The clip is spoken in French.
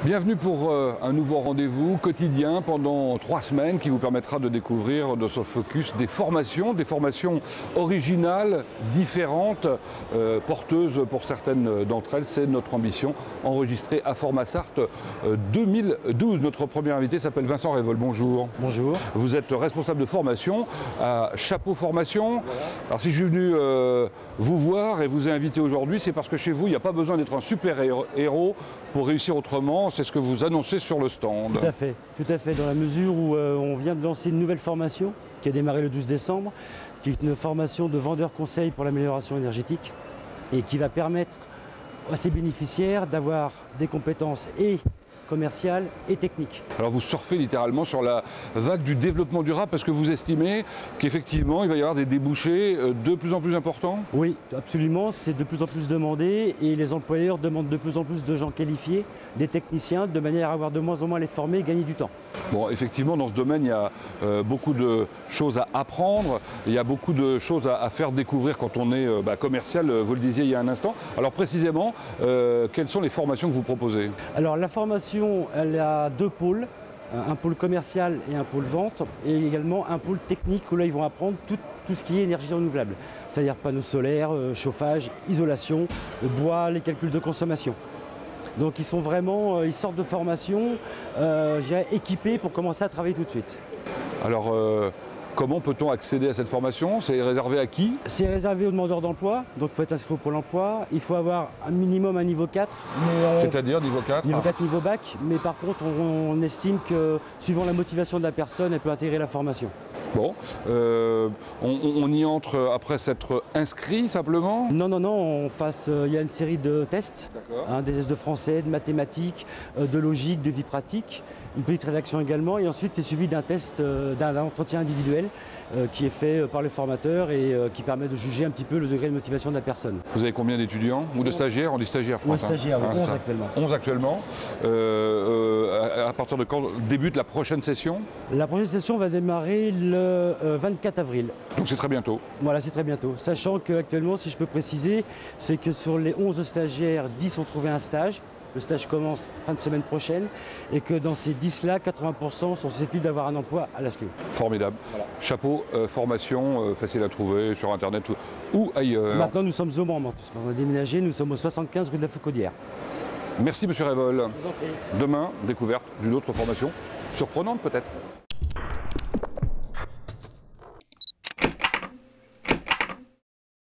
Bienvenue pour un nouveau rendez-vous quotidien pendant 3 semaines qui vous permettra de découvrir de ce focus des formations originales, différentes, porteuses pour certaines d'entre elles. C'est notre ambition enregistrée à Formasart 2012. Notre premier invité s'appelle Vincent Révol. Bonjour. Bonjour. Vous êtes responsable de formation à Chapeau Formation. Voilà. Alors si je suis venu vous voir et vous ai invité aujourd'hui, c'est parce que chez vous, il n'y a pas besoin d'être un super-héros pour réussir autrement. C'est ce que vous annoncez sur le stand. Tout à fait, dans la mesure où on vient de lancer une nouvelle formation qui a démarré le 12 décembre, qui est une formation de vendeur conseil pour l'amélioration énergétique et qui va permettre à ses bénéficiaires d'avoir des compétences et commerciales et techniques. Alors vous surfez littéralement sur la vague du développement durable parce que vous estimez qu'effectivement il va y avoir des débouchés de plus en plus importants? Oui, absolument, c'est de plus en plus demandé et les employeurs demandent de plus en plus de gens qualifiés, des techniciens, de manière à avoir de moins en moins à les former et gagner du temps. Bon, effectivement, dans ce domaine, il y a beaucoup de choses à apprendre, il y a beaucoup de choses à faire découvrir quand on est commercial, vous le disiez il y a un instant. Alors précisément, quelles sont les formations que vous proposez? Alors la formation, elle a deux pôles, un pôle commercial et un pôle vente, et également un pôle technique où là ils vont apprendre tout ce qui est énergie renouvelable, c'est-à-dire panneaux solaires, chauffage, isolation, bois, les calculs de consommation. Donc ils sont vraiment, ils sortent de formation équipés pour commencer à travailler tout de suite. Alors comment peut-on accéder à cette formation? C'est réservé à qui? C'est réservé aux demandeurs d'emploi, donc il faut être inscrit au Pôle emploi. Il faut avoir un minimum un niveau 4. C'est-à-dire niveau 4? Niveau 4, niveau bac, mais par contre on estime que suivant la motivation de la personne, elle peut intégrer la formation. Bon, on y entre après s'être inscrit simplement? Non, il y a une série de tests, des tests de français, de mathématiques, de logique, de vie pratique, une petite rédaction également, et ensuite c'est suivi d'un test, d'un entretien individuel qui est fait par le formateur et qui permet de juger un petit peu le degré de motivation de la personne. Vous avez combien d'étudiants ou de stagiaires? On dit stagiaires, je crois. Oui, stagiaires, 11 actuellement. 11 actuellement. À partir de quand débute la prochaine session? La prochaine session va démarrer le 24 avril. Donc c'est très bientôt. Voilà, c'est très bientôt. Sachant qu'actuellement, si je peux préciser, c'est que sur les 11 stagiaires, 10 ont trouvé un stage. Le stage commence fin de semaine prochaine et que dans ces 10-là, 80% sont susceptibles d'avoir un emploi à la SLEU. Formidable. Voilà. Chapeau, formation, facile à trouver sur Internet ou ailleurs. Maintenant, nous sommes au Mans. On a déménagé, nous sommes au 75 rue de la Foucaudière. Merci Monsieur Révol. Je vous en prie. Demain, découverte d'une autre formation, surprenante peut-être.